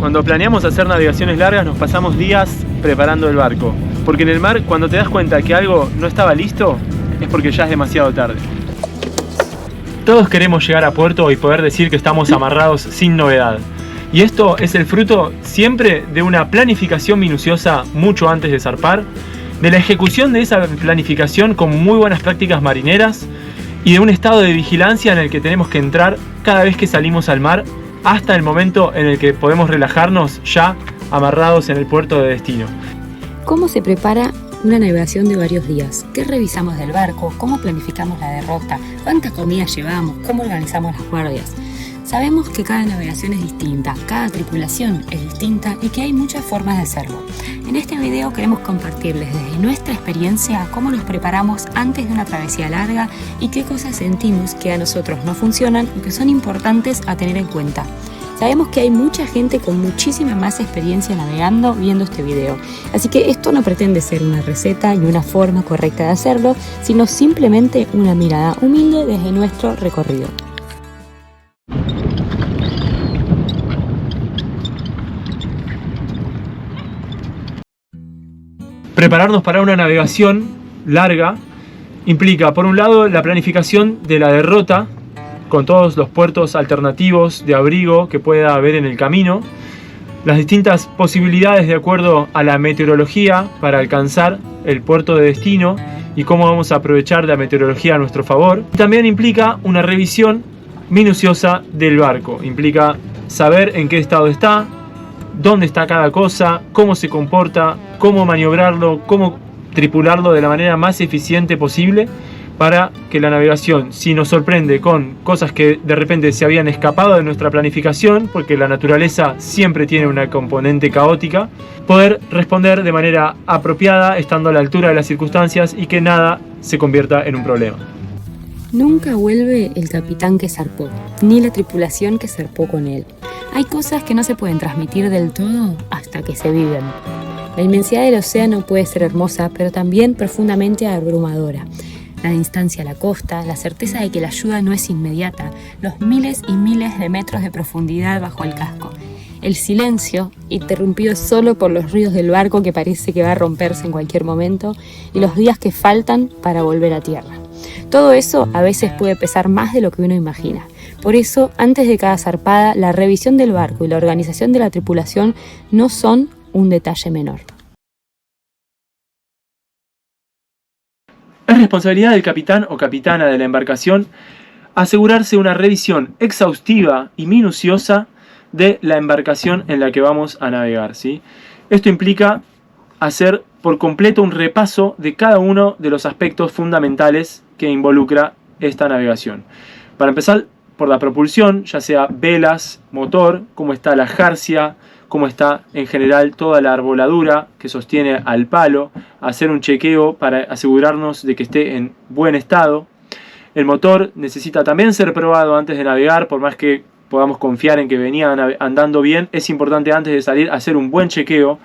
Cuando planeamos hacer navegaciones largas nos pasamos días preparando el barco, porque en el mar cuando te das cuenta que algo no estaba listo es porque ya es demasiado tarde. Todos queremos llegar a puerto y poder decir que estamos amarrados sin novedad. Y esto es el fruto siempre de una planificación minuciosa mucho antes de zarpar, de la ejecución de esa planificación con muy buenas prácticas marineras y de un estado de vigilancia en el que tenemos que entrar cada vez que salimos al mar hasta el momento en el que podemos relajarnos ya amarrados en el puerto de destino. ¿Cómo se prepara una navegación de varios días? ¿Qué revisamos del barco? ¿Cómo planificamos la derrota? ¿Cuántas comidas llevamos? ¿Cómo organizamos las guardias? Sabemos que cada navegación es distinta, cada tripulación es distinta y que hay muchas formas de hacerlo. En este video queremos compartirles desde nuestra experiencia cómo nos preparamos antes de una travesía larga y qué cosas sentimos que a nosotros no funcionan o que son importantes a tener en cuenta. Sabemos que hay mucha gente con muchísima más experiencia navegando viendo este video, así que esto no pretende ser una receta ni una forma correcta de hacerlo, sino simplemente una mirada humilde desde nuestro recorrido. Prepararnos para una navegación larga implica, por un lado, la planificación de la derrota con todos los puertos alternativos de abrigo que pueda haber en el camino, las distintas posibilidades de acuerdo a la meteorología para alcanzar el puerto de destino y cómo vamos a aprovechar la meteorología a nuestro favor. También implica una revisión minuciosa del barco, implica saber en qué estado está, dónde está cada cosa, cómo se comporta, cómo maniobrarlo, cómo tripularlo de la manera más eficiente posible para que la navegación, si nos sorprende con cosas que de repente se habían escapado de nuestra planificación, porque la naturaleza siempre tiene una componente caótica, poder responder de manera apropiada, estando a la altura de las circunstancias y que nada se convierta en un problema. Nunca vuelve el capitán que zarpó, ni la tripulación que zarpó con él. Hay cosas que no se pueden transmitir del todo hasta que se viven. La inmensidad del océano puede ser hermosa, pero también profundamente abrumadora. La distancia a la costa, la certeza de que la ayuda no es inmediata, los miles y miles de metros de profundidad bajo el casco. El silencio, interrumpido solo por los ruidos del barco que parece que va a romperse en cualquier momento, y los días que faltan para volver a tierra. Todo eso a veces puede pesar más de lo que uno imagina. Por eso, antes de cada zarpada, la revisión del barco y la organización de la tripulación no son un detalle menor. Es responsabilidad del capitán o capitana de la embarcación asegurarse una revisión exhaustiva y minuciosa de la embarcación en la que vamos a navegar, ¿sí? Esto implica hacer por completo un repaso de cada uno de los aspectos fundamentales que involucra esta navegación. Para empezar, por la propulsión, ya sea velas, motor, cómo está la jarcia, cómo está en general toda la arboladura que sostiene al palo, hacer un chequeo para asegurarnos de que esté en buen estado. El motor necesita también ser probado antes de navegar, por más que podamos confiar en que venía andando bien, es importante antes de salir hacer un buen chequeo.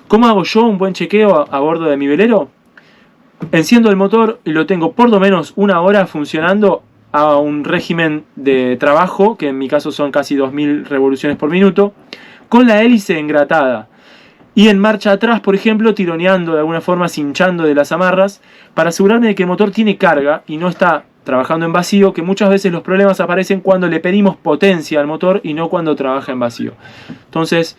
¿Cómo hago yo un buen chequeo a bordo de mi velero? Enciendo el motor y lo tengo por lo menos una hora funcionando a un régimen de trabajo, que en mi caso son casi 2000 revoluciones por minuto, con la hélice engratada y en marcha atrás, por ejemplo, tironeando de alguna forma, cinchando de las amarras, para asegurarme de que el motor tiene carga y no está trabajando en vacío, que muchas veces los problemas aparecen cuando le pedimos potencia al motor y no cuando trabaja en vacío. Entonces,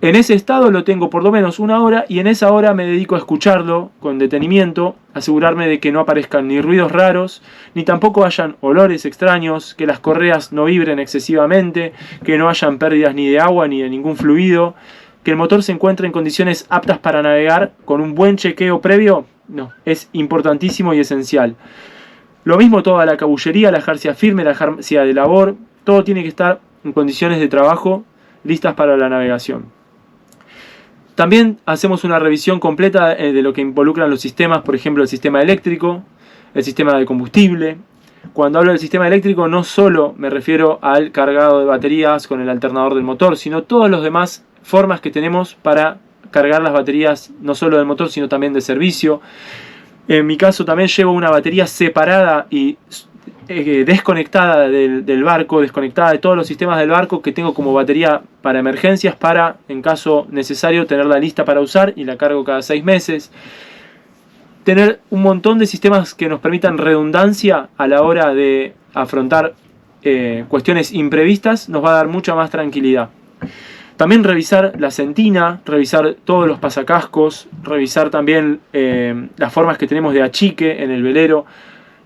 en ese estado lo tengo por lo menos una hora y en esa hora me dedico a escucharlo con detenimiento, asegurarme de que no aparezcan ni ruidos raros, ni tampoco hayan olores extraños, que las correas no vibren excesivamente, que no hayan pérdidas ni de agua ni de ningún fluido, que el motor se encuentre en condiciones aptas para navegar con un buen chequeo previo. No, es importantísimo y esencial. Lo mismo toda la cabullería, la jarcia firme, la jarcia de labor, todo tiene que estar en condiciones de trabajo listas para la navegación. También hacemos una revisión completa de lo que involucran los sistemas, por ejemplo el sistema eléctrico, el sistema de combustible. Cuando hablo del sistema eléctrico no solo me refiero al cargado de baterías con el alternador del motor, sino todas las demás formas que tenemos para cargar las baterías no solo del motor sino también de servicio. En mi caso también llevo una batería separada y desconectada del barco, desconectada de todos los sistemas del barco, que tengo como batería para emergencias, para en caso necesario tenerla lista para usar y la cargo cada 6 meses. Tener un montón de sistemas que nos permitan redundancia a la hora de afrontar cuestiones imprevistas nos va a dar mucha más tranquilidad. También revisar la sentina, revisar todos los pasacascos, revisar también las formas que tenemos de achique en el velero.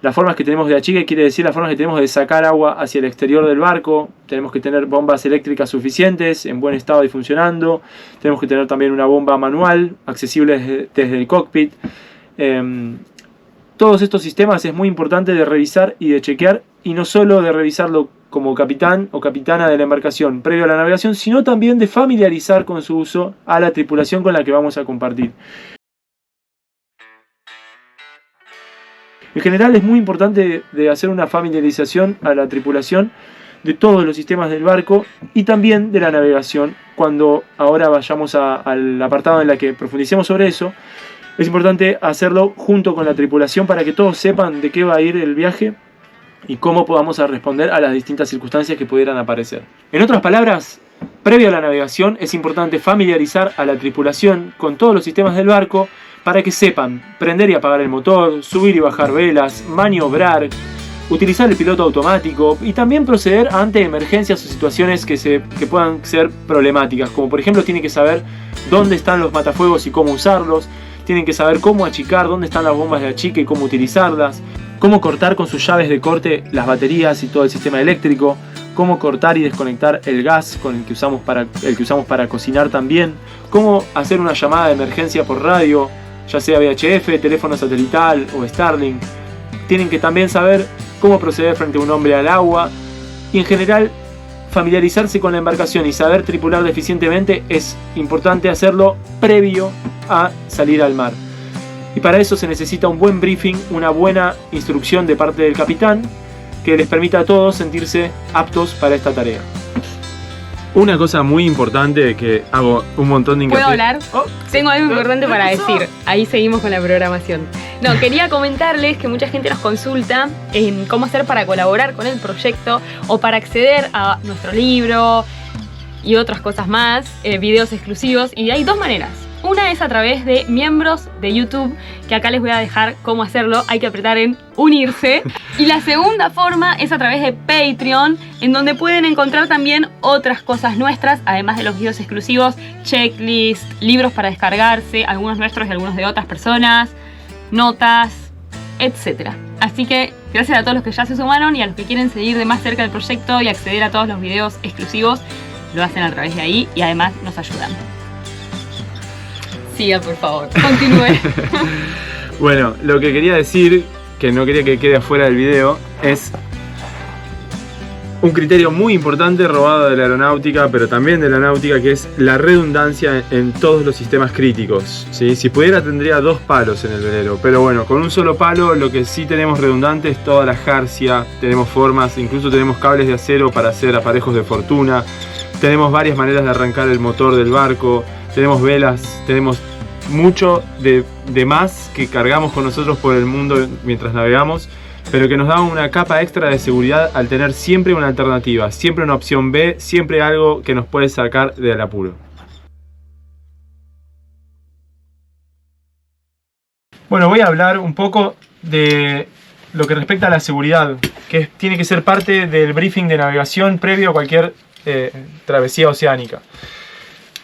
Las formas que tenemos de achique quiere decir las formas que tenemos de sacar agua hacia el exterior del barco. Tenemos que tener bombas eléctricas suficientes, en buen estado y funcionando. Tenemos que tener también una bomba manual, accesible desde el cockpit. Todos estos sistemas es muy importante de revisar y de chequear, y no solo de revisarlo como capitán o capitana de la embarcación previo a la navegación, sino también de familiarizar con su uso a la tripulación con la que vamos a compartir. En general es muy importante de hacer una familiarización a la tripulación de todos los sistemas del barco y también de la navegación. Cuando ahora vayamos al apartado en el que profundicemos sobre eso, es importante hacerlo junto con la tripulación para que todos sepan de qué va a ir el viaje y cómo podamos responder a las distintas circunstancias que pudieran aparecer. En otras palabras, previo a la navegación es importante familiarizar a la tripulación con todos los sistemas del barco para que sepan prender y apagar el motor, subir y bajar velas, maniobrar, utilizar el piloto automático y también proceder ante emergencias o situaciones que puedan ser problemáticas, como por ejemplo tienen que saber dónde están los matafuegos y cómo usarlos, tienen que saber cómo achicar, dónde están las bombas de achique y cómo utilizarlas, cómo cortar con sus llaves de corte las baterías y todo el sistema eléctrico, cómo cortar y desconectar el gas con el que usamos para cocinar también, cómo hacer una llamada de emergencia por radio, ya sea VHF, teléfono satelital o Starlink. Tienen que también saber cómo proceder frente a un hombre al agua y en general familiarizarse con la embarcación y saber tripular eficientemente es importante hacerlo previo a salir al mar. Y para eso se necesita un buen briefing, una buena instrucción de parte del capitán que les permita a todos sentirse aptos para esta tarea. Una cosa muy importante que hago un montón de hincapié. ¿Puedo hablar? Tengo algo importante para decir. Ahí seguimos con la programación. No, quería comentarles que mucha gente nos consulta en cómo hacer para colaborar con el proyecto o para acceder a nuestro libro y otras cosas más, videos exclusivos. Y hay 2 maneras. Una es a través de miembros de YouTube, que acá les voy a dejar cómo hacerlo. Hay que apretar en unirse. Y la segunda forma es a través de Patreon, en donde pueden encontrar también otras cosas nuestras, además de los videos exclusivos, checklist, libros para descargarse, algunos nuestros y algunos de otras personas, notas, etc. Así que gracias a todos los que ya se sumaron y a los que quieren seguir de más cerca el proyecto y acceder a todos los videos exclusivos, lo hacen a través de ahí y además nos ayudan. Siga, por favor. Continúe. Bueno, lo que quería decir, que no quería que quede afuera del video, es un criterio muy importante robado de la aeronáutica, pero también de la náutica, que es la redundancia en todos los sistemas críticos, ¿sí? Si pudiera tendría 2 palos en el velero, pero bueno, con un solo palo lo que sí tenemos redundante es toda la jarcia, tenemos formas, incluso tenemos cables de acero para hacer aparejos de fortuna, tenemos varias maneras de arrancar el motor del barco, tenemos velas, tenemos mucho de más que cargamos con nosotros por el mundo mientras navegamos, pero que nos da una capa extra de seguridad al tener siempre una alternativa, siempre una opción B, siempre algo que nos puede sacar del apuro. Bueno, voy a hablar un poco de lo que respecta a la seguridad, que tiene que ser parte del briefing de navegación previo a cualquier travesía oceánica.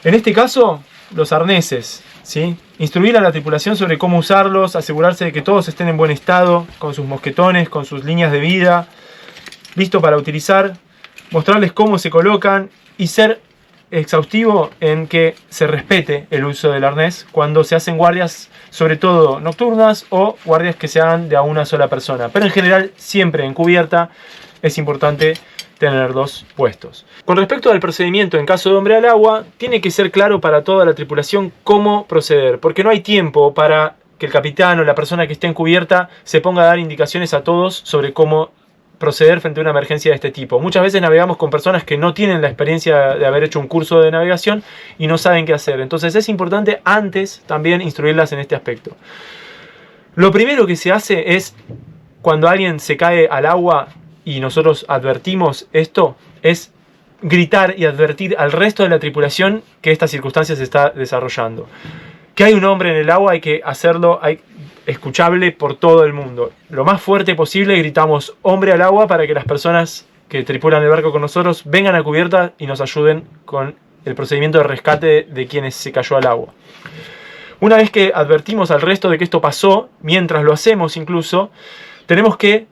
En este caso, los arneses, ¿sí? Instruir a la tripulación sobre cómo usarlos, asegurarse de que todos estén en buen estado, con sus mosquetones, con sus líneas de vida, listo para utilizar, mostrarles cómo se colocan y ser exhaustivo en que se respete el uso del arnés cuando se hacen guardias, sobre todo nocturnas o guardias que se hagan de a una sola persona. Pero en general, siempre en cubierta, es importante tenerlos puestos. Con respecto al procedimiento en caso de hombre al agua, tiene que ser claro para toda la tripulación cómo proceder, porque no hay tiempo para que el capitán o la persona que esté en cubierta se ponga a dar indicaciones a todos sobre cómo proceder frente a una emergencia de este tipo. Muchas veces navegamos con personas que no tienen la experiencia de haber hecho un curso de navegación y no saben qué hacer. Entonces es importante antes también instruirlas en este aspecto. Lo primero que se hace es cuando alguien se cae al agua y nosotros advertimos esto, es gritar y advertir al resto de la tripulación que esta circunstancia se está desarrollando. Que hay un hombre en el agua, hay que hacerlo escuchable por todo el mundo. Lo más fuerte posible gritamos hombre al agua para que las personas que tripulan el barco con nosotros vengan a cubierta y nos ayuden con el procedimiento de rescate de quienes se cayó al agua. Una vez que advertimos al resto de que esto pasó, mientras lo hacemos incluso, tenemos que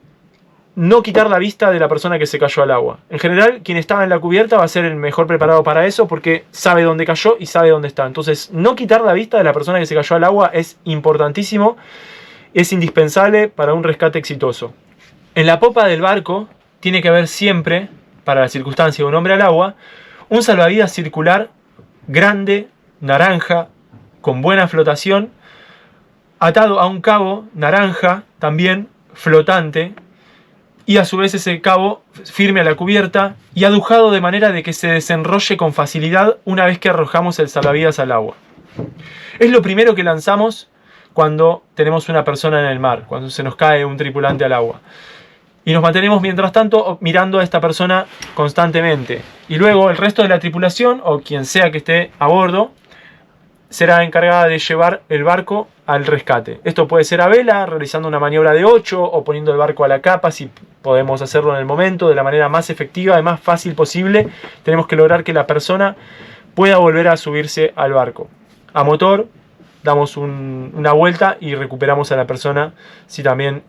no quitar la vista de la persona que se cayó al agua. En general, quien estaba en la cubierta va a ser el mejor preparado para eso porque sabe dónde cayó y sabe dónde está. Entonces, no quitar la vista de la persona que se cayó al agua es importantísimo, es indispensable para un rescate exitoso. En la popa del barco tiene que haber siempre, para la circunstancia de un hombre al agua, un salvavidas circular grande, naranja, con buena flotación, atado a un cabo naranja, también flotante, y a su vez ese cabo firme a la cubierta y adujado de manera de que se desenrolle con facilidad una vez que arrojamos el salvavidas al agua. Es lo primero que lanzamos cuando tenemos una persona en el mar, cuando se nos cae un tripulante al agua. Y nos mantenemos mientras tanto mirando a esta persona constantemente. Y luego el resto de la tripulación, o quien sea que esté a bordo, será encargada de llevar el barco al rescate. Esto puede ser a vela, realizando una maniobra de 8 o poniendo el barco a la capa si podemos hacerlo en el momento de la manera más efectiva y más fácil posible. Tenemos que lograr que la persona pueda volver a subirse al barco. A motor, damos una vuelta y recuperamos a la persona si también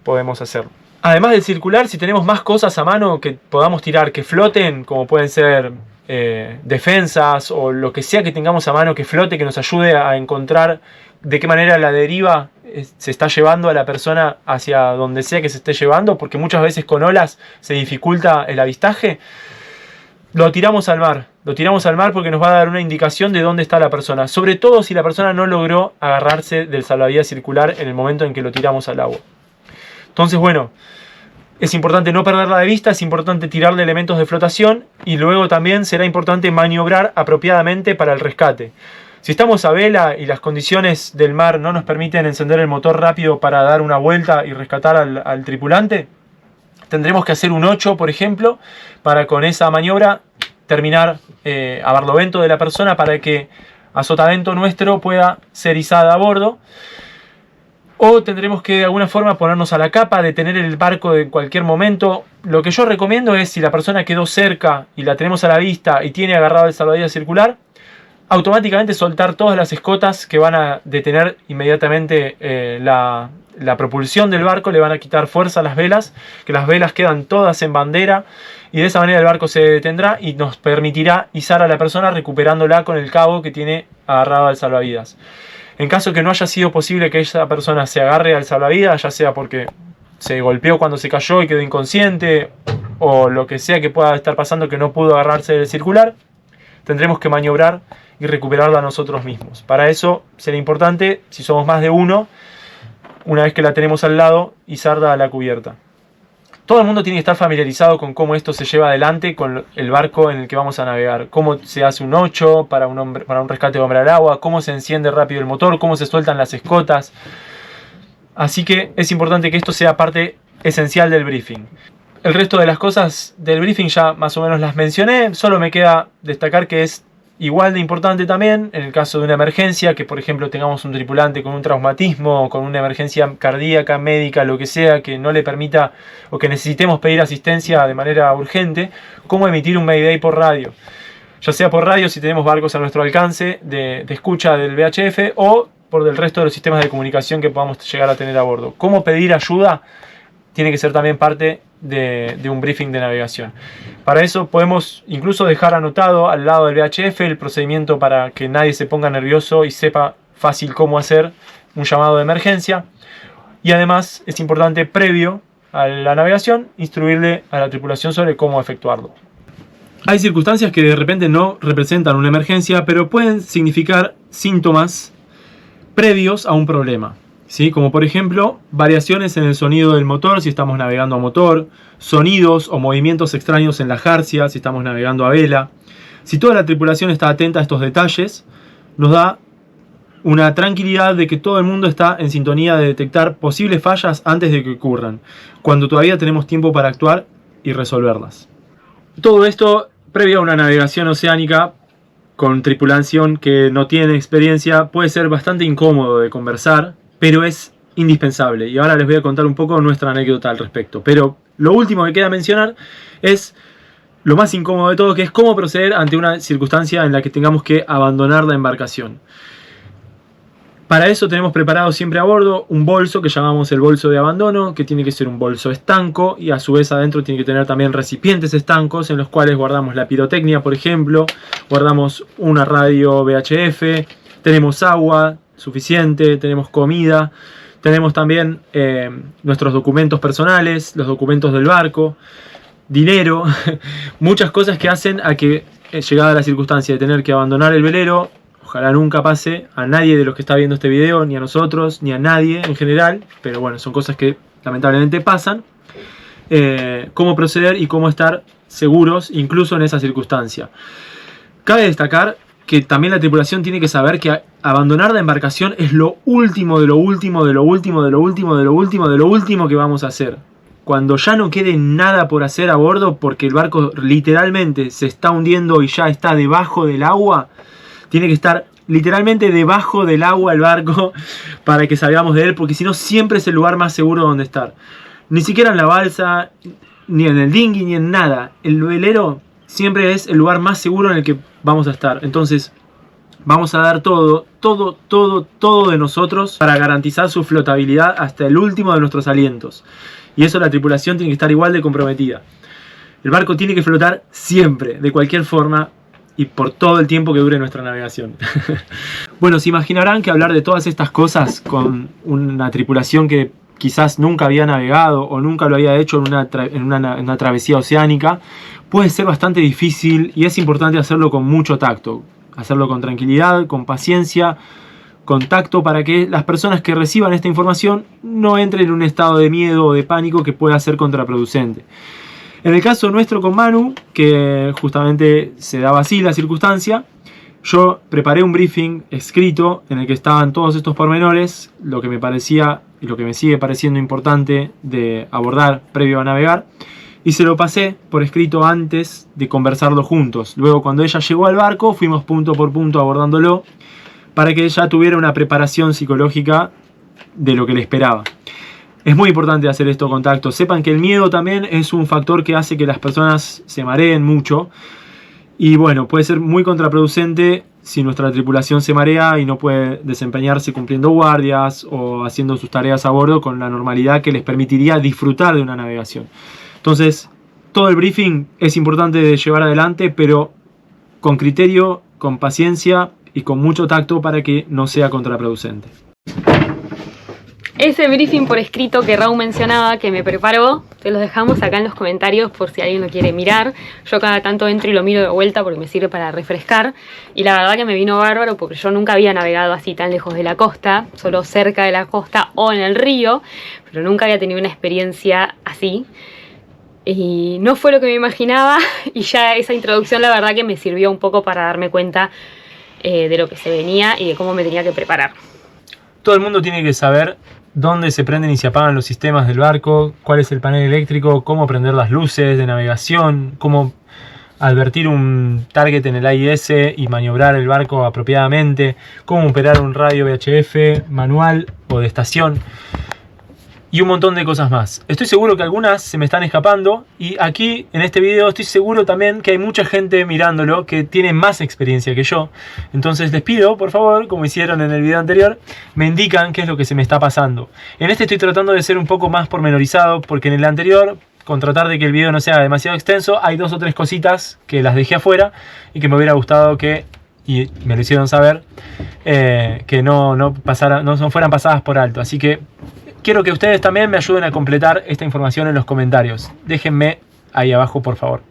podemos hacerlo. Además del circular, si tenemos más cosas a mano que podamos tirar que floten, como pueden ser defensas o lo que sea que tengamos a mano que flote, que nos ayude a encontrar de qué manera la deriva se está llevando a la persona hacia donde sea que se esté llevando, porque muchas veces con olas se dificulta el avistaje, lo tiramos al mar. Lo tiramos al mar porque nos va a dar una indicación de dónde está la persona, sobre todo si la persona no logró agarrarse del salvavidas circular en el momento en que lo tiramos al agua. Entonces, bueno, es importante no perderla de vista, es importante tirarle elementos de flotación y luego también será importante maniobrar apropiadamente para el rescate. Si estamos a vela y las condiciones del mar no nos permiten encender el motor rápido para dar una vuelta y rescatar al tripulante, tendremos que hacer un 8, por ejemplo, para con esa maniobra terminar a barlovento de la persona para que a sotavento nuestro pueda ser izada a bordo. O tendremos que de alguna forma ponernos a la capa, detener el barco en cualquier momento. Lo que yo recomiendo es, si la persona quedó cerca y la tenemos a la vista y tiene agarrado el salvavidas circular, automáticamente soltar todas las escotas que van a detener inmediatamente la propulsión del barco, le van a quitar fuerza a las velas, que las velas quedan todas en bandera y de esa manera el barco se detendrá y nos permitirá izar a la persona recuperándola con el cabo que tiene agarrado al salvavidas. En caso que no haya sido posible que esa persona se agarre al salvavidas, ya sea porque se golpeó cuando se cayó y quedó inconsciente, o lo que sea que pueda estar pasando que no pudo agarrarse del circular, tendremos que maniobrar y recuperarla nosotros mismos. Para eso será importante, si somos más de uno, una vez que la tenemos al lado, izarla a la cubierta. Todo el mundo tiene que estar familiarizado con cómo esto se lleva adelante con el barco en el que vamos a navegar. Cómo se hace un 8 para un rescate de hombre al agua, cómo se enciende rápido el motor, cómo se sueltan las escotas. Así que es importante que esto sea parte esencial del briefing. El resto de las cosas del briefing ya más o menos las mencioné. Solo me queda destacar que es igual de importante también en el caso de una emergencia, que por ejemplo tengamos un tripulante con un traumatismo, con una emergencia cardíaca, médica, lo que sea, que no le permita o que necesitemos pedir asistencia de manera urgente, cómo emitir un Mayday por radio. Ya sea por radio si tenemos barcos a nuestro alcance de escucha del VHF o por el resto de los sistemas de comunicación que podamos llegar a tener a bordo. Cómo pedir ayuda tiene que ser también parte de un briefing de navegación. Para eso podemos incluso dejar anotado al lado del VHF el procedimiento para que nadie se ponga nervioso y sepa fácil cómo hacer un llamado de emergencia. Y además es importante, previo a la navegación, instruirle a la tripulación sobre cómo efectuarlo. Hay circunstancias que de repente no representan una emergencia, pero pueden significar síntomas previos a un problema. ¿Sí? Como por ejemplo, variaciones en el sonido del motor si estamos navegando a motor, sonidos o movimientos extraños en la jarcia si estamos navegando a vela. Si toda la tripulación está atenta a estos detalles, nos da una tranquilidad de que todo el mundo está en sintonía de detectar posibles fallas antes de que ocurran, cuando todavía tenemos tiempo para actuar y resolverlas. Todo esto previo a una navegación oceánica con tripulación que no tiene experiencia puede ser bastante incómodo de conversar, pero es indispensable. Y ahora les voy a contar un poco nuestra anécdota al respecto. Pero lo último que queda mencionar es lo más incómodo de todo, que es cómo proceder ante una circunstancia en la que tengamos que abandonar la embarcación. Para eso tenemos preparado siempre a bordo un bolso que llamamos el bolso de abandono, que tiene que ser un bolso estanco y a su vez adentro tiene que tener también recipientes estancos en los cuales guardamos la pirotecnia, por ejemplo, guardamos una radio VHF, tenemos agua suficiente, tenemos comida, tenemos también nuestros documentos personales, los documentos del barco, dinero, muchas cosas que hacen a que llegada la circunstancia de tener que abandonar el velero, ojalá nunca pase a nadie de los que está viendo este video, ni a nosotros, ni a nadie en general, pero bueno, son cosas que lamentablemente pasan. Cómo proceder y cómo estar seguros incluso en esa circunstancia. Cabe destacar que también la tripulación tiene que saber que abandonar la embarcación es lo último de lo último, de lo último, de lo último, de lo último, de lo último que vamos a hacer. Cuando ya no quede nada por hacer a bordo, porque el barco literalmente se está hundiendo y ya está debajo del agua, tiene que estar literalmente debajo del agua el barco para que salgamos de él, porque si no siempre es el lugar más seguro donde estar. Ni siquiera en la balsa, ni en el dinghy, ni en nada. El velero siempre es el lugar más seguro en el que vamos a estar. Entonces vamos a dar todo de nosotros para garantizar su flotabilidad hasta el último de nuestros alientos. Y eso la tripulación tiene que estar igual de comprometida. El barco tiene que flotar siempre, de cualquier forma, y por todo el tiempo que dure nuestra navegación. Bueno, se imaginarán que hablar de todas estas cosas con una tripulación que quizás nunca había navegado o nunca lo había hecho en una travesía oceánica puede ser bastante difícil, y es importante hacerlo con mucho tacto, hacerlo con tranquilidad, con paciencia, con tacto, para que las personas que reciban esta información no entren en un estado de miedo o de pánico que pueda ser contraproducente. En el caso nuestro con Manu, que justamente se daba así la circunstancia, yo preparé un briefing escrito en el que estaban todos estos pormenores, lo que me parecía y lo que me sigue pareciendo importante de abordar previo a navegar, y se lo pasé por escrito antes de conversarlo juntos. Luego, cuando ella llegó al barco, fuimos punto por punto abordándolo para que ella tuviera una preparación psicológica de lo que le esperaba. Es muy importante hacer esto con tacto. Sepan que el miedo también es un factor que hace que las personas se mareen mucho. Y bueno, puede ser muy contraproducente si nuestra tripulación se marea y no puede desempeñarse cumpliendo guardias o haciendo sus tareas a bordo con la normalidad que les permitiría disfrutar de una navegación. Entonces, todo el briefing es importante de llevar adelante, pero con criterio, con paciencia y con mucho tacto para que no sea contraproducente. Ese briefing por escrito que Raúl mencionaba, que me preparó, te los dejamos acá en los comentarios por si alguien lo quiere mirar. Yo cada tanto entro y lo miro de vuelta porque me sirve para refrescar. Y la verdad que me vino bárbaro porque yo nunca había navegado así tan lejos de la costa, solo cerca de la costa o en el río, pero nunca había tenido una experiencia así. Y no fue lo que me imaginaba, y ya esa introducción la verdad que me sirvió un poco para darme cuenta de lo que se venía y de cómo me tenía que preparar. Todo el mundo tiene que saber dónde se prenden y se apagan los sistemas del barco, cuál es el panel eléctrico, cómo prender las luces de navegación, cómo advertir un target en el AIS y maniobrar el barco apropiadamente, cómo operar un radio VHF manual o de estación, y un montón de cosas más. Estoy seguro que algunas se me están escapando, y aquí en este video estoy seguro también que hay mucha gente mirándolo que tiene más experiencia que yo. Entonces les pido, por favor, como hicieron en el video anterior, me indican qué es lo que se me está pasando. En este estoy tratando de ser un poco más pormenorizado, porque en el anterior, con tratar de que el video no sea demasiado extenso, hay 2 o 3 cositas que las dejé afuera y que me hubiera gustado que, y me lo hicieron saber, que no fueran pasadas por alto. Así que quiero que ustedes también me ayuden a completar esta información en los comentarios. Déjenme ahí abajo, por favor.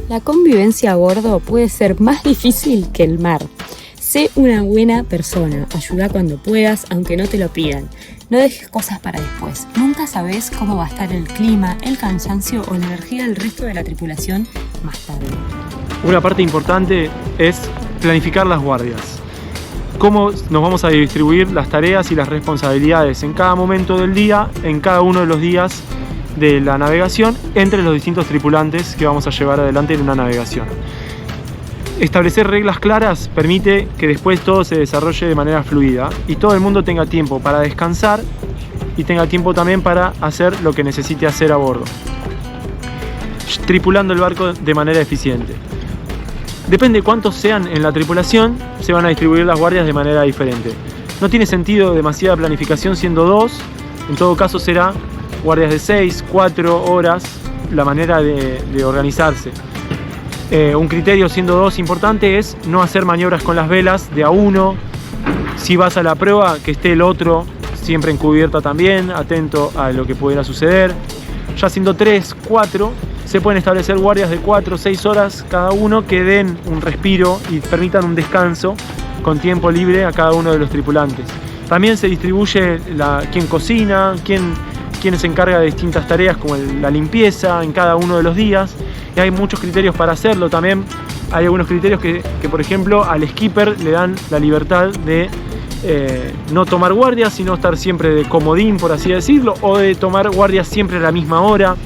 La convivencia a bordo puede ser más difícil que el mar. Sé una buena persona, ayuda cuando puedas, aunque no te lo pidan. No dejes cosas para después. Nunca sabes cómo va a estar el clima, el cansancio o la energía del resto de la tripulación más tarde. Una parte importante es planificar las guardias. Cómo nos vamos a distribuir las tareas y las responsabilidades en cada momento del día, en cada uno de los días de la navegación, entre los distintos tripulantes que vamos a llevar adelante en una navegación. Establecer reglas claras permite que después todo se desarrolle de manera fluida y todo el mundo tenga tiempo para descansar y tenga tiempo también para hacer lo que necesite hacer a bordo, tripulando el barco de manera eficiente. Depende de cuántos sean en la tripulación, se van a distribuir las guardias de manera diferente. No tiene sentido demasiada planificación siendo 2, en todo caso será guardias de 6, 4 horas la manera de organizarse. Un criterio siendo 2 importante es no hacer maniobras con las velas de a uno. Si vas a la proa, que esté el otro siempre en cubierta también, atento a lo que pudiera suceder. Ya siendo 3, 4, se pueden establecer guardias de 4 o 6 horas cada uno que den un respiro y permitan un descanso con tiempo libre a cada uno de los tripulantes. También se distribuye quién cocina, quién se encarga de distintas tareas como la limpieza en cada uno de los días. Y hay muchos criterios para hacerlo también. Hay algunos criterios que por ejemplo, al skipper le dan la libertad de no tomar guardias, sino estar siempre de comodín, por así decirlo, o de tomar guardias siempre a la misma hora.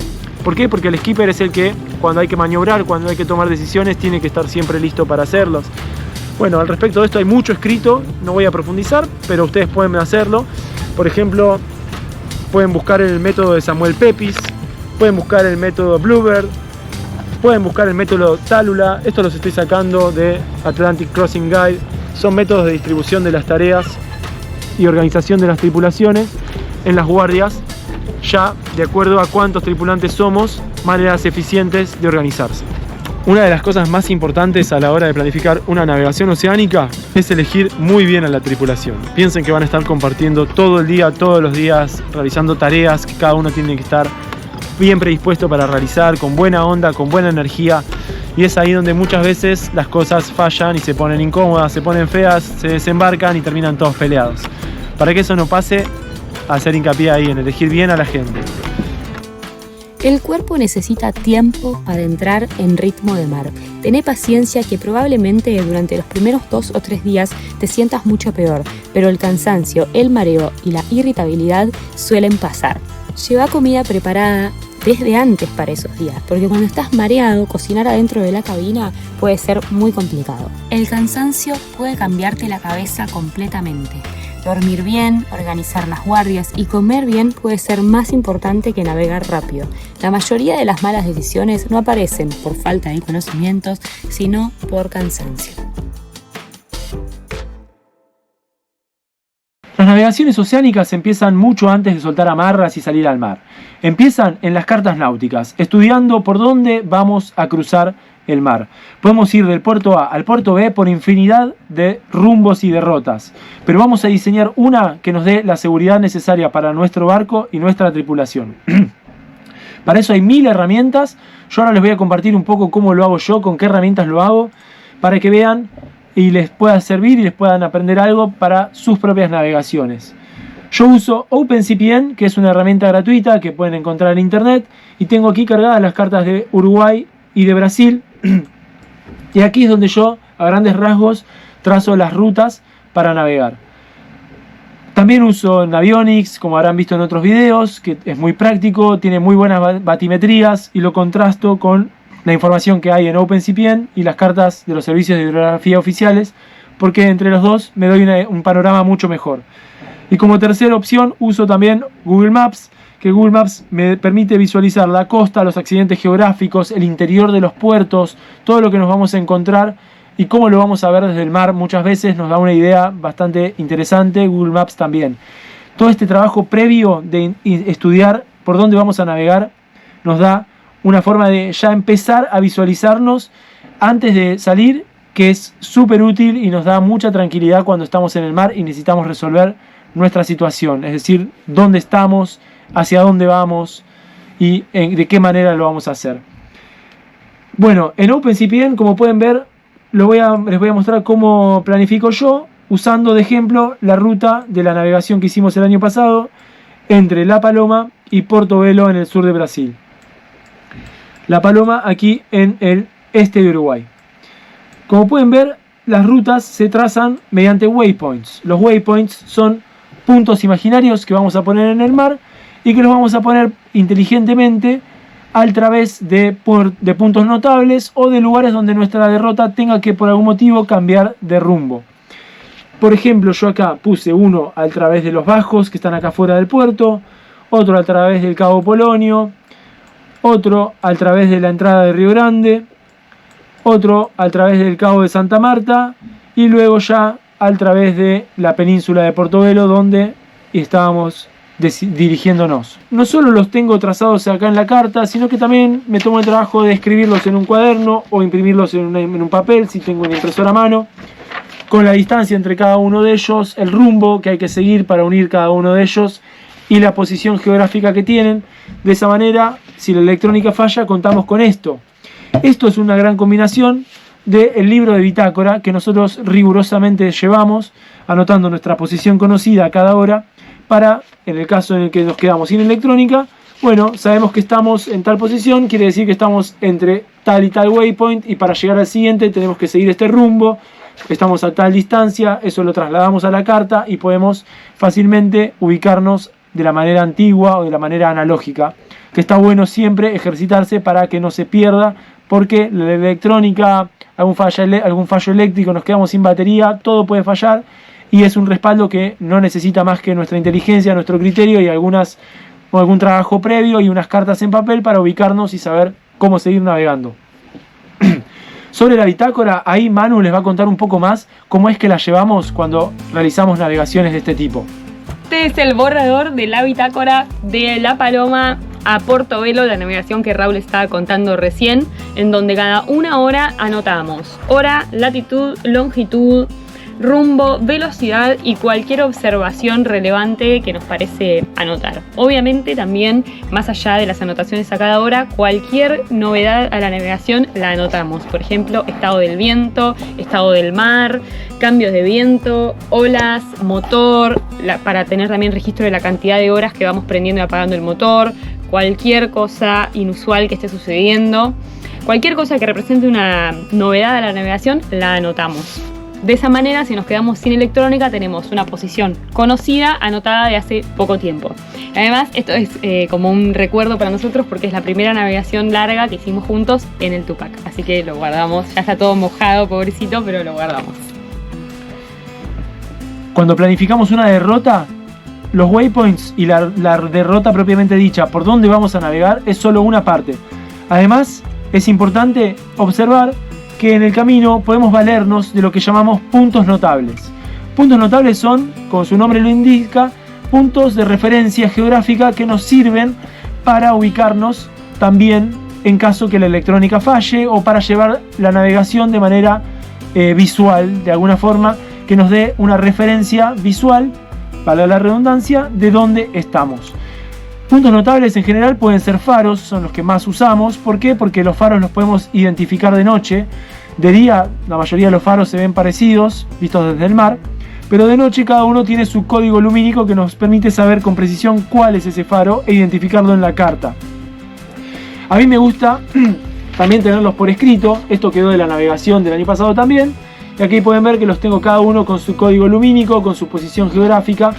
¿Por qué? Porque el skipper es el que, cuando hay que maniobrar, cuando hay que tomar decisiones, tiene que estar siempre listo para hacerlos. Bueno, al respecto de esto hay mucho escrito, no voy a profundizar, pero ustedes pueden hacerlo. Por ejemplo, pueden buscar el método de Samuel Pepys, pueden buscar el método Bluebird, pueden buscar el método Tálula. Esto los estoy sacando de Atlantic Crossing Guide. Son métodos de distribución de las tareas y organización de las tripulaciones en las guardias, ya de acuerdo a cuántos tripulantes somos, maneras eficientes de organizarse. Una de las cosas más importantes a la hora de planificar una navegación oceánica es elegir muy bien a la tripulación. Piensen que van a estar compartiendo todo el día, todos los días, realizando tareas que cada uno tiene que estar bien predispuesto para realizar, con buena onda, con buena energía. Y es ahí donde muchas veces las cosas fallan y se ponen incómodas, se ponen feas, se desembarcan y terminan todos peleados. Para que eso no pase, hacer hincapié ahí en elegir bien a la gente. El cuerpo necesita tiempo para entrar en ritmo de mar. Tené paciencia, que probablemente durante los primeros 2 o 3 días te sientas mucho peor, pero el cansancio, el mareo y la irritabilidad suelen pasar. Lleva comida preparada desde antes para esos días, porque cuando estás mareado, cocinar adentro de la cabina puede ser muy complicado. El cansancio puede cambiarte la cabeza completamente. Dormir bien, organizar las guardias y comer bien puede ser más importante que navegar rápido. La mayoría de las malas decisiones no aparecen por falta de conocimientos, sino por cansancio. Las navegaciones oceánicas empiezan mucho antes de soltar amarras y salir al mar. Empiezan en las cartas náuticas, estudiando por dónde vamos a cruzar el mar. Podemos ir del puerto A al puerto B por infinidad de rumbos y de rutas, pero vamos a diseñar una que nos dé la seguridad necesaria para nuestro barco y nuestra tripulación. Para eso hay 1000 herramientas. Yo ahora les voy a compartir un poco cómo lo hago yo, con qué herramientas lo hago, para que vean y les pueda servir y les puedan aprender algo para sus propias navegaciones. Yo uso OpenCPN, que es una herramienta gratuita que pueden encontrar en internet, y tengo aquí cargadas las cartas de Uruguay y de Brasil. Y aquí es donde yo, a grandes rasgos, trazo las rutas para navegar. También uso Navionics, como habrán visto en otros videos, que es muy práctico, tiene muy buenas batimetrías, y lo contrasto con la información que hay en OpenCPN y las cartas de los servicios de hidrografía oficiales, porque entre los dos me doy un panorama mucho mejor. Y como tercera opción uso también Google Maps, que Google Maps me permite visualizar la costa, los accidentes geográficos, el interior de los puertos, todo lo que nos vamos a encontrar y cómo lo vamos a ver desde el mar. Muchas veces nos da una idea bastante interesante Google Maps también. Todo este trabajo previo de estudiar por dónde vamos a navegar nos da una forma de ya empezar a visualizarnos antes de salir, que es súper útil y nos da mucha tranquilidad cuando estamos en el mar y necesitamos resolver nuestra situación, es decir, dónde estamos, hacia dónde vamos y de qué manera lo vamos a hacer. Bueno, en OpenCPN, como pueden ver, les voy a mostrar cómo planifico yo, usando de ejemplo la ruta de la navegación que hicimos el año pasado entre La Paloma y Portobelo en el sur de Brasil. La Paloma aquí en el este de Uruguay. Como pueden ver, las rutas se trazan mediante waypoints. Los waypoints son puntos imaginarios que vamos a poner en el mar y que los vamos a poner inteligentemente a través de puntos notables o de lugares donde nuestra derrota tenga que por algún motivo cambiar de rumbo. Por ejemplo, yo acá puse uno a través de los bajos que están acá fuera del puerto, otro a través del Cabo Polonio, otro a través de la entrada de Río Grande, otro a través del Cabo de Santa Marta y luego ya a través de la península de Portobelo donde estábamos dirigiéndonos. No solo los tengo trazados acá en la carta, sino que también me tomo el trabajo de escribirlos en un cuaderno o imprimirlos en un papel si tengo una impresora a mano, con la distancia entre cada uno de ellos, el rumbo que hay que seguir para unir cada uno de ellos y la posición geográfica que tienen. De esa manera, si la electrónica falla, contamos con esto. Esto es una gran combinación del libro de bitácora que nosotros rigurosamente llevamos, anotando nuestra posición conocida a cada hora, para, en el caso en el que nos quedamos sin electrónica, bueno, sabemos que estamos en tal posición, quiere decir que estamos entre tal y tal waypoint, y para llegar al siguiente tenemos que seguir este rumbo, estamos a tal distancia, eso lo trasladamos a la carta y podemos fácilmente ubicarnos de la manera antigua o de la manera analógica, que está bueno siempre ejercitarse para que no se pierda, porque la electrónica, algún fallo eléctrico, nos quedamos sin batería, todo puede fallar y es un respaldo que no necesita más que nuestra inteligencia, nuestro criterio y algún trabajo previo y unas cartas en papel para ubicarnos y saber cómo seguir navegando. Sobre la bitácora, ahí Manu les va a contar un poco más cómo es que la llevamos cuando realizamos navegaciones de este tipo. Este es el borrador de la bitácora de La Paloma a Portobelo, la navegación que Raúl estaba contando recién, en donde cada una hora anotamos hora, latitud, longitud, rumbo, velocidad y cualquier observación relevante que nos parece anotar. Obviamente también, más allá de las anotaciones a cada hora, cualquier novedad a la navegación la anotamos. Por ejemplo, estado del viento, estado del mar, cambios de viento, olas, motor, para tener también registro de la cantidad de horas que vamos prendiendo y apagando el motor, cualquier cosa inusual que esté sucediendo, cualquier cosa que represente una novedad a la navegación, la anotamos. De esa manera, si nos quedamos sin electrónica, tenemos una posición conocida, anotada de hace poco tiempo. Además, esto es como un recuerdo para nosotros porque es la primera navegación larga que hicimos juntos en el Tupac. Así que lo guardamos, ya está todo mojado, pobrecito, pero lo guardamos. Cuando planificamos una derrota, los waypoints y la derrota propiamente dicha, por dónde vamos a navegar, es solo una parte. Además, es importante observar que en el camino podemos valernos de lo que llamamos puntos notables. Puntos notables son, como su nombre lo indica, puntos de referencia geográfica que nos sirven para ubicarnos también en caso que la electrónica falle o para llevar la navegación de manera visual, de alguna forma que nos dé una referencia visual, para la redundancia, de dónde estamos. Puntos notables en general pueden ser faros, son los que más usamos. ¿Por qué? Porque los faros los podemos identificar de noche. De día la mayoría de los faros se ven parecidos, vistos desde el mar, pero de noche cada uno tiene su código lumínico que nos permite saber con precisión cuál es ese faro e identificarlo en la carta. A mí me gusta también tenerlos por escrito, esto quedó de la navegación del año pasado también, y aquí pueden ver que los tengo cada uno con su código lumínico, con su posición geográfica,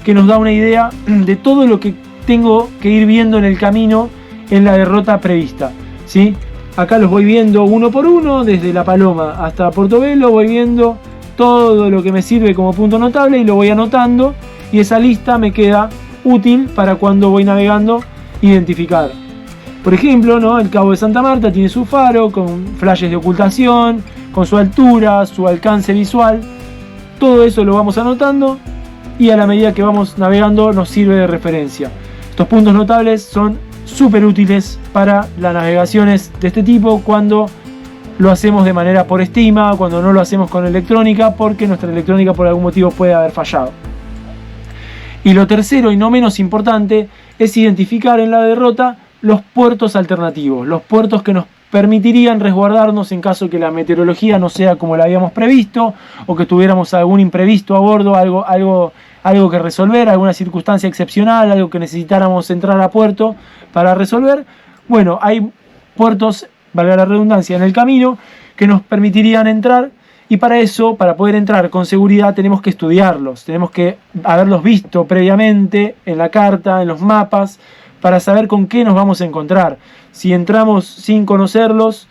que nos da una idea de todo lo que tengo que ir viendo en el camino en la derrota prevista, ¿sí? Acá los voy viendo uno por uno, desde La Paloma hasta Portobelo, voy viendo todo lo que me sirve como punto notable y lo voy anotando, y esa lista me queda útil para cuando voy navegando identificar. Por ejemplo, ¿no? El Cabo de Santa Marta tiene su faro con flashes de ocultación, con su altura, su alcance visual. Todo eso lo vamos anotando y a la medida que vamos navegando nos sirve de referencia. Estos puntos notables son súper útiles para las navegaciones de este tipo cuando lo hacemos de manera por estima, cuando no lo hacemos con electrónica, porque nuestra electrónica por algún motivo puede haber fallado. Y lo tercero y no menos importante es identificar en la derrota los puertos alternativos, los puertos que nos permitirían resguardarnos en caso que la meteorología no sea como la habíamos previsto o que tuviéramos algún imprevisto a bordo, algo que resolver, alguna circunstancia excepcional, algo que necesitáramos entrar a puerto para resolver. Bueno, hay puertos, valga la redundancia, en el camino que nos permitirían entrar Y para eso, para poder entrar con seguridad, tenemos que estudiarlos, tenemos que haberlos visto previamente en la carta, en los mapas, para saber con qué nos vamos a encontrar. Si entramos sin conocerlos,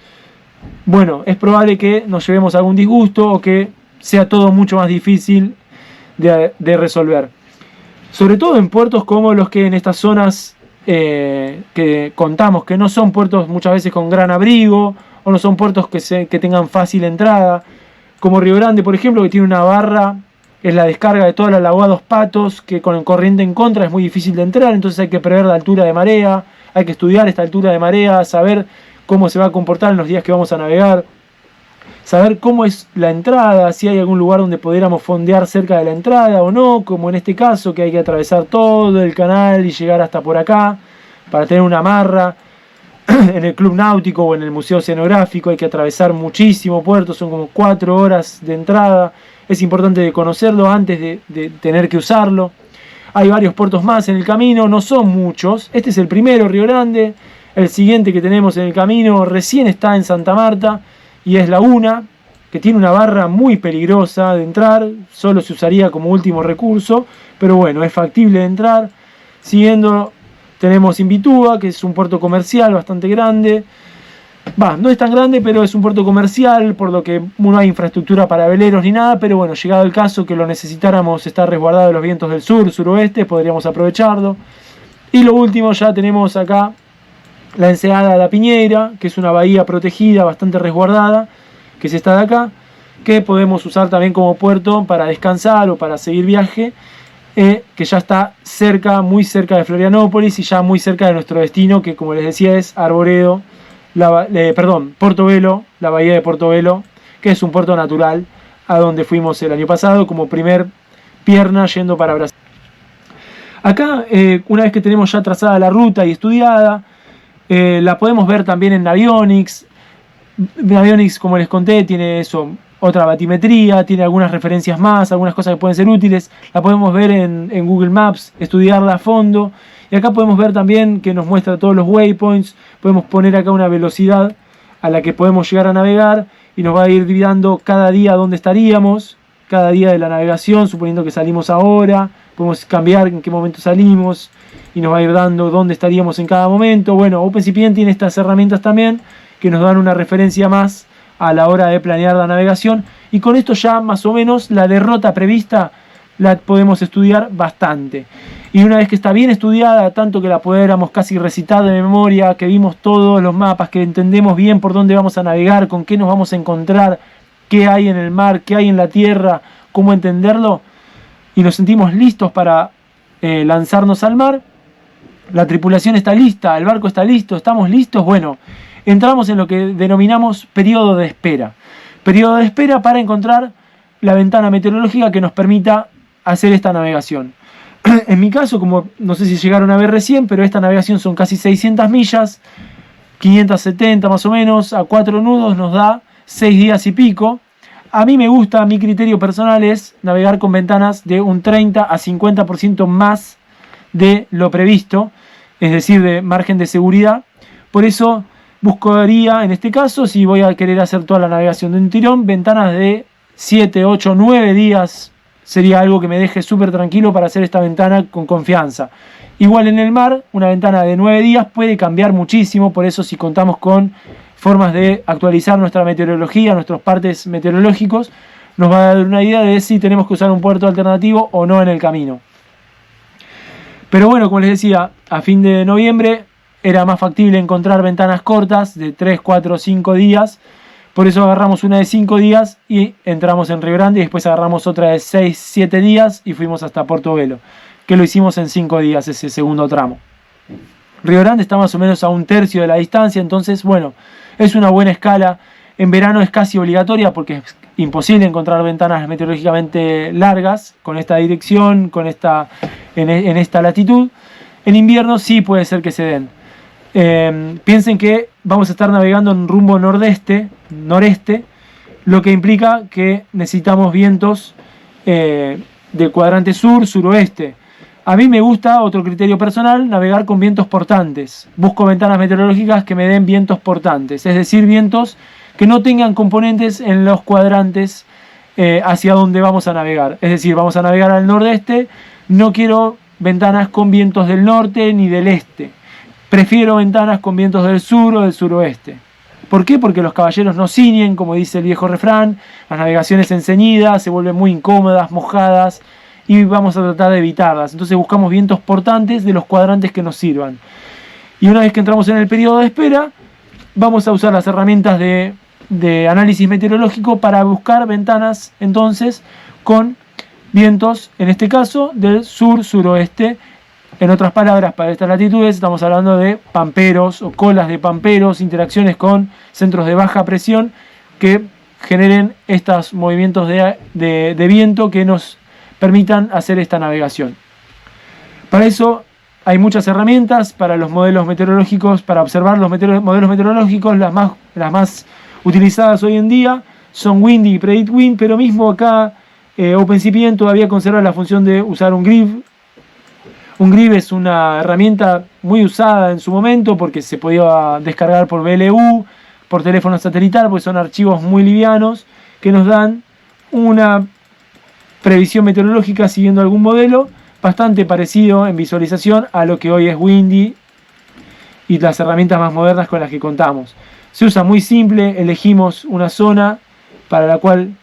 bueno, es probable que nos llevemos algún disgusto o que sea todo mucho más difícil de resolver. Sobre todo en puertos como los que en estas zonas que contamos, que no son puertos muchas veces con gran abrigo, o no son puertos que tengan fácil entrada, como Río Grande, por ejemplo, que tiene una barra, es la descarga de toda la Lagoa Dos Patos, que con el corriente en contra es muy difícil de entrar, entonces hay que prever la altura de marea, hay que estudiar esta altura de marea, saber cómo se va a comportar en los días que vamos a navegar, saber cómo es la entrada, si hay algún lugar donde pudiéramos fondear cerca de la entrada o no, como en este caso, que hay que atravesar todo el canal y llegar hasta por acá, para tener una amarra. En el Club Náutico o en el Museo Oceanográfico hay que atravesar muchísimo puerto, son como 4 horas de entrada, es importante conocerlo antes de tener que usarlo. Hay varios puertos más en el camino, no son muchos, este es el primero, Río Grande, el siguiente que tenemos en el camino recién está en Santa Marta y es Laguna, que tiene una barra muy peligrosa de entrar, solo se usaría como último recurso, pero bueno, es factible de entrar. Siguiendo tenemos Invitúa, que es un puerto comercial bastante grande. No es tan grande, pero es un puerto comercial, por lo que no hay infraestructura para veleros ni nada, pero bueno, llegado el caso que lo necesitáramos estar resguardado de los vientos del sur, suroeste, podríamos aprovecharlo. Y lo último, ya tenemos acá la Ensenada de la Piñeira, que es una bahía protegida, bastante resguardada, que es esta de acá, que podemos usar también como puerto para descansar o para seguir viaje, que ya está cerca, muy cerca de Florianópolis y ya muy cerca de nuestro destino, que como les decía es Arboredo, Portobelo, la bahía de Portobelo, que es un puerto natural a donde fuimos el año pasado como primer pierna yendo para Brasil. Acá, una vez que tenemos ya trazada la ruta y estudiada, la podemos ver también en Navionics. Navionics, como les conté, tiene eso, otra batimetría, tiene algunas referencias más, algunas cosas que pueden ser útiles. La podemos ver en Google Maps, estudiarla a fondo. Y acá podemos ver también que nos muestra todos los waypoints. Podemos poner acá una velocidad a la que podemos llegar a navegar y nos va a ir dando cada día dónde estaríamos, cada día de la navegación, suponiendo que salimos ahora. Podemos cambiar en qué momento salimos y nos va a ir dando dónde estaríamos en cada momento. Bueno, OpenCPN tiene estas herramientas también que nos dan una referencia más a la hora de planear la navegación, y con esto ya más o menos la derrota prevista la podemos estudiar bastante. Y una vez que está bien estudiada, tanto que la pudiéramos casi recitar de memoria, que vimos todos los mapas, que entendemos bien por dónde vamos a navegar, con qué nos vamos a encontrar, qué hay en el mar, qué hay en la tierra, cómo entenderlo, y nos sentimos listos para lanzarnos al mar, la tripulación está lista, el barco está listo, estamos listos, bueno, entramos en lo que denominamos periodo de espera. Periodo de espera para encontrar la ventana meteorológica que nos permita hacer esta navegación. En mi caso, como no sé si llegaron a ver recién, pero esta navegación son casi 600 millas, 570 más o menos, a 4 nudos nos da 6 días y pico. A mí me gusta, mi criterio personal es navegar con ventanas de un 30 a 50% más de lo previsto, es decir, de margen de seguridad. Por eso buscaría, en este caso, si voy a querer hacer toda la navegación de un tirón, ventanas de 7, 8, 9 días sería algo que me deje súper tranquilo para hacer esta ventana con confianza. Igual en el mar, una ventana de 9 días puede cambiar muchísimo, por eso si contamos con formas de actualizar nuestra meteorología, nuestros partes meteorológicos, nos va a dar una idea de si tenemos que usar un puerto alternativo o no en el camino. Pero bueno, como les decía, a fin de noviembre era más factible encontrar ventanas cortas de 3, 4, 5 días. Por eso agarramos una de 5 días y entramos en Río Grande, y después agarramos otra de 6, 7 días y fuimos hasta Portobelo, que lo hicimos en 5 días ese segundo tramo. Río Grande está más o menos a un tercio de la distancia, entonces bueno, es una buena escala. En verano es casi obligatoria porque es imposible encontrar ventanas meteorológicamente largas con esta dirección, en esta latitud. En invierno sí puede ser que se den. Piensen que vamos a estar navegando en rumbo noreste, lo que implica que necesitamos vientos del cuadrante sur, suroeste. A mí me gusta, otro criterio personal, navegar con vientos portantes. Busco ventanas meteorológicas que me den vientos portantes, es decir, vientos que no tengan componentes en los cuadrantes hacia donde vamos a navegar. Es decir, vamos a navegar al nordeste, no quiero ventanas con vientos del norte ni del este. Prefiero ventanas con vientos del sur o del suroeste. ¿Por qué? Porque los caballeros no ciñen, como dice el viejo refrán, las navegaciones enceñidas se vuelven muy incómodas, mojadas, y vamos a tratar de evitarlas. Entonces buscamos vientos portantes de los cuadrantes que nos sirvan. Y una vez que entramos en el periodo de espera, vamos a usar las herramientas de análisis meteorológico para buscar ventanas entonces con vientos, en este caso, del sur-suroeste. En otras palabras, para estas latitudes estamos hablando de pamperos o colas de pamperos, interacciones con centros de baja presión que generen estos movimientos de viento que nos permitan hacer esta navegación. Para eso hay muchas herramientas para los modelos meteorológicos, para observar los modelos meteorológicos. Las más utilizadas hoy en día son Windy y PredictWind, pero mismo acá OpenCPN todavía conserva la función de usar un grid. Un grid es una herramienta muy usada en su momento porque se podía descargar por VLU, por teléfono satelital, porque son archivos muy livianos que nos dan una previsión meteorológica siguiendo algún modelo bastante parecido en visualización a lo que hoy es Windy y las herramientas más modernas con las que contamos. Se usa muy simple, elegimos una zona para la cual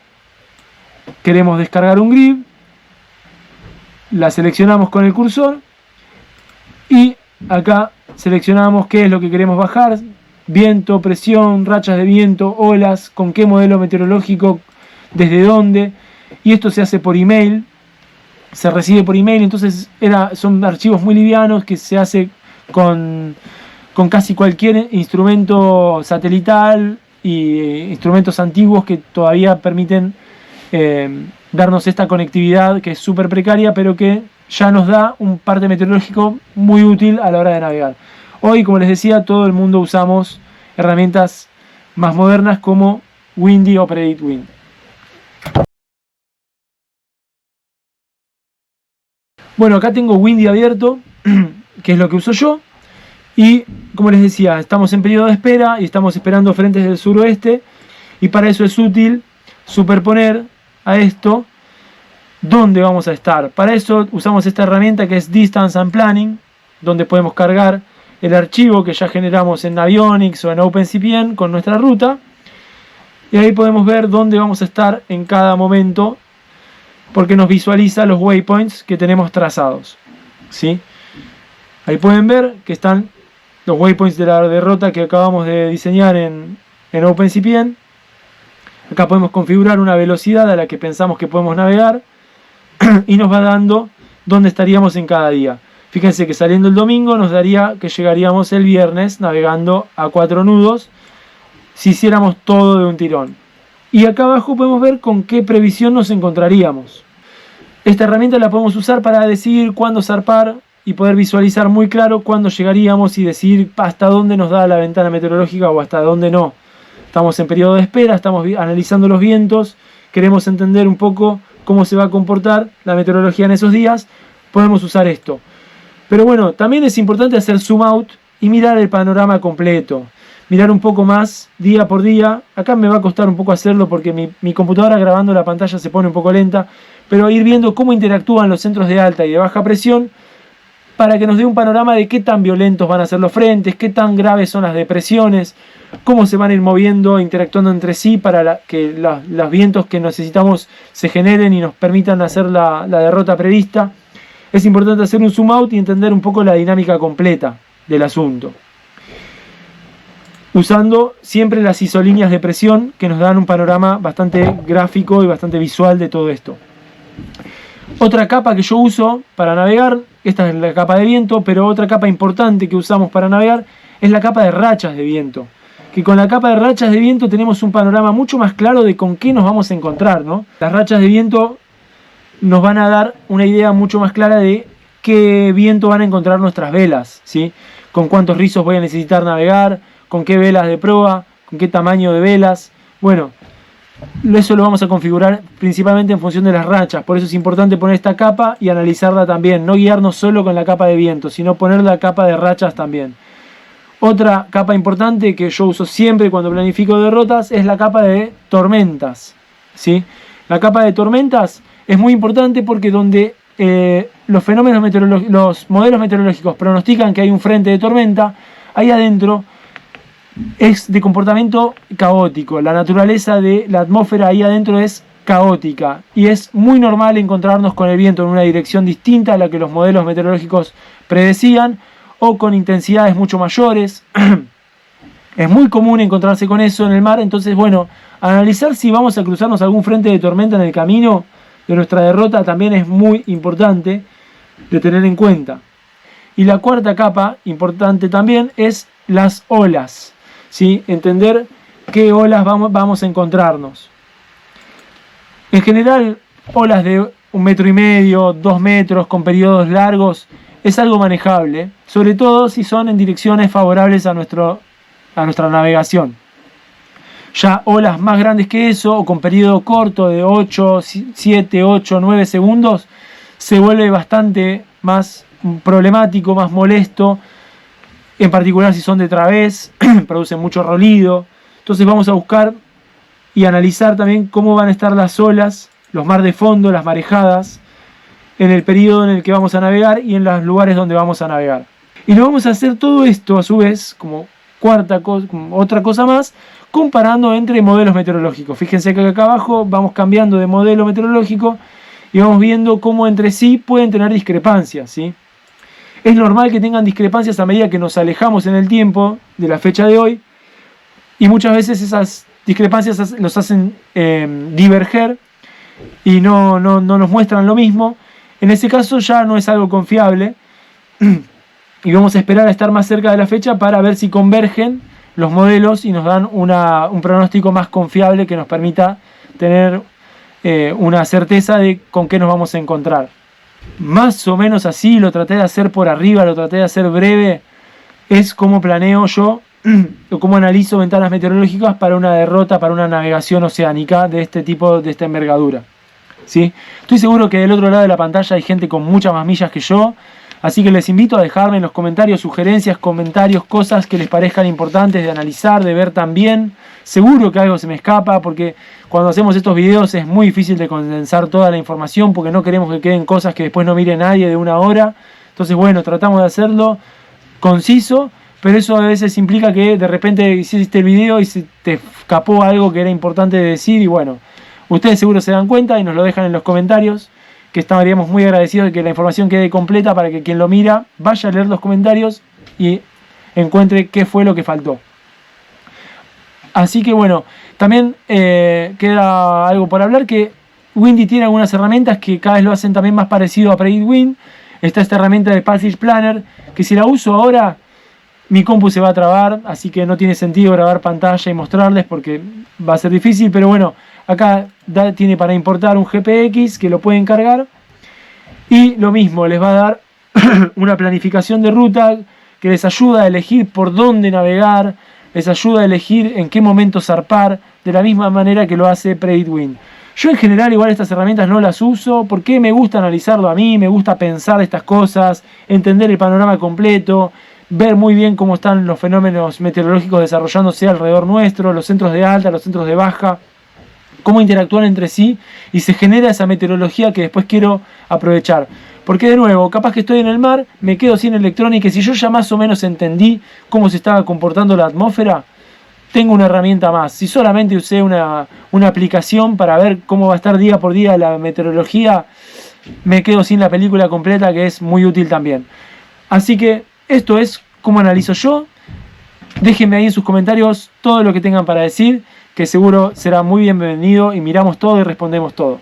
queremos descargar un grid, la seleccionamos con el cursor y acá seleccionamos qué es lo que queremos bajar: viento, presión, rachas de viento, olas, con qué modelo meteorológico, desde dónde, y esto se hace por email, se recibe por email. Entonces son archivos muy livianos que se hace con casi cualquier instrumento satelital y instrumentos antiguos que todavía permiten darnos esta conectividad que es súper precaria, pero que ya nos da un parte meteorológico muy útil a la hora de navegar. Hoy, como les decía, todo el mundo usamos herramientas más modernas como Windy o PredictWind. Bueno, acá tengo Windy abierto, que es lo que uso yo. Y como les decía, estamos en periodo de espera y estamos esperando frentes del suroeste. Y para eso es útil superponer a esto dónde vamos a estar. Para eso usamos esta herramienta que es Distance and Planning, donde podemos cargar el archivo que ya generamos en Navionics o en OpenCPN con nuestra ruta. Y ahí podemos ver dónde vamos a estar en cada momento, porque nos visualiza los waypoints que tenemos trazados, ¿sí? Ahí pueden ver que están los waypoints de la derrota que acabamos de diseñar en OpenCPN. Acá podemos configurar una velocidad a la que pensamos que podemos navegar y nos va dando dónde estaríamos en cada día. Fíjense que saliendo el domingo nos daría que llegaríamos el viernes navegando a 4 nudos si hiciéramos todo de un tirón. Y acá abajo podemos ver con qué previsión nos encontraríamos. Esta herramienta la podemos usar para decidir cuándo zarpar y poder visualizar muy claro cuándo llegaríamos y decidir hasta dónde nos da la ventana meteorológica o hasta dónde no. Estamos en periodo de espera, estamos analizando los vientos, queremos entender un poco cómo se va a comportar la meteorología en esos días, podemos usar esto. Pero bueno, también es importante hacer zoom out y mirar el panorama completo. Mirar un poco más día por día. Acá me va a costar un poco hacerlo porque mi computadora grabando la pantalla se pone un poco lenta, pero ir viendo cómo interactúan los centros de alta y de baja presión para que nos dé un panorama de qué tan violentos van a ser los frentes, qué tan graves son las depresiones, cómo se van a ir moviendo, interactuando entre sí para que los vientos que necesitamos se generen y nos permitan hacer la derrota prevista. Es importante hacer un zoom out y entender un poco la dinámica completa del asunto, usando siempre las isolíneas de presión que nos dan un panorama bastante gráfico y bastante visual de todo esto. Otra capa que yo uso para navegar, esta es la capa de viento, pero otra capa importante que usamos para navegar es la capa de rachas de viento. Que con la capa de rachas de viento tenemos un panorama mucho más claro de con qué nos vamos a encontrar, ¿no? Las rachas de viento nos van a dar una idea mucho más clara de qué viento van a encontrar nuestras velas, ¿sí? Con cuántos rizos voy a necesitar navegar, con qué velas de proa, con qué tamaño de velas. Bueno, eso lo vamos a configurar principalmente en función de las rachas. Por eso es importante poner esta capa y analizarla también. No guiarnos solo con la capa de viento, sino poner la capa de rachas también. Otra capa importante que yo uso siempre cuando planifico derrotas es la capa de tormentas, ¿sí? La capa de tormentas es muy importante porque donde los modelos meteorológicos pronostican que hay un frente de tormenta, ahí adentro es de comportamiento caótico. La naturaleza de la atmósfera ahí adentro es caótica y es muy normal encontrarnos con el viento en una dirección distinta a la que los modelos meteorológicos predecían o con intensidades mucho mayores. Es muy común encontrarse con eso en el mar. Entonces, bueno, analizar si vamos a cruzarnos algún frente de tormenta en el camino de nuestra derrota también es muy importante de tener en cuenta. Y la cuarta capa importante también es las olas, ¿sí? Entender qué olas vamos a encontrarnos. En general, olas de 1,5 metros, 2 metros, con periodos largos, es algo manejable, sobre todo si son en direcciones favorables a nuestra navegación. Ya olas más grandes que eso, o con periodo corto de 7, 8, 9 segundos, se vuelve bastante más problemático, más molesto, en particular si son de través, producen mucho ruido. Entonces vamos a buscar y analizar también cómo van a estar las olas, los mar de fondo, las marejadas, en el periodo en el que vamos a navegar y en los lugares donde vamos a navegar. Y lo vamos a hacer todo esto a su vez, como otra cosa más, comparando entre modelos meteorológicos. Fíjense que acá abajo vamos cambiando de modelo meteorológico y vamos viendo cómo entre sí pueden tener discrepancias, ¿sí? Es normal que tengan discrepancias a medida que nos alejamos en el tiempo de la fecha de hoy, y muchas veces esas discrepancias nos hacen diverger y no nos muestran lo mismo. En ese caso ya no es algo confiable y vamos a esperar a estar más cerca de la fecha para ver si convergen los modelos y nos dan un pronóstico más confiable que nos permita tener una certeza de con qué nos vamos a encontrar. Más o menos así, lo traté de hacer por arriba, lo traté de hacer breve, es como planeo yo o cómo analizo ventanas meteorológicas para una derrota, para una navegación oceánica de este tipo, de esta envergadura, ¿sí? Estoy seguro que del otro lado de la pantalla hay gente con muchas más millas que yo, así que les invito a dejarme en los comentarios sugerencias, comentarios, cosas que les parezcan importantes de analizar, de ver también. Seguro que algo se me escapa, porque cuando hacemos estos videos es muy difícil de condensar toda la información, porque no queremos que queden cosas que después no mire nadie de una hora. Entonces, bueno, tratamos de hacerlo conciso, pero eso a veces implica que de repente hiciste el video y se te escapó algo que era importante de decir, y bueno, ustedes seguro se dan cuenta y nos lo dejan en los comentarios, que estaríamos muy agradecidos de que la información quede completa para que quien lo mira vaya a leer los comentarios y encuentre qué fue lo que faltó. Así que bueno, también queda algo por hablar, que Windy tiene algunas herramientas que cada vez lo hacen también más parecido a PredictWind. Está esta herramienta de Passage Planner, que si la uso ahora, mi compu se va a trabar, así que no tiene sentido grabar pantalla y mostrarles porque va a ser difícil, pero bueno, acá tiene para importar un GPX que lo pueden cargar, y lo mismo, les va a dar una planificación de ruta que les ayuda a elegir por dónde navegar, les ayuda a elegir en qué momento zarpar, de la misma manera que lo hace PredictWind. Yo en general igual estas herramientas no las uso porque me gusta analizarlo a mí, me gusta pensar estas cosas, entender el panorama completo, ver muy bien cómo están los fenómenos meteorológicos desarrollándose alrededor nuestro, los centros de alta, los centros de baja, cómo interactúan entre sí y se genera esa meteorología que después quiero aprovechar. Porque de nuevo, capaz que estoy en el mar, me quedo sin electrónica y si yo ya más o menos entendí cómo se estaba comportando la atmósfera, tengo una herramienta más. Si solamente usé una aplicación para ver cómo va a estar día por día la meteorología, me quedo sin la película completa, que es muy útil también. Así que esto es cómo analizo yo. Déjenme ahí en sus comentarios todo lo que tengan para decir, que seguro será muy bienvenido y miramos todo y respondemos todo.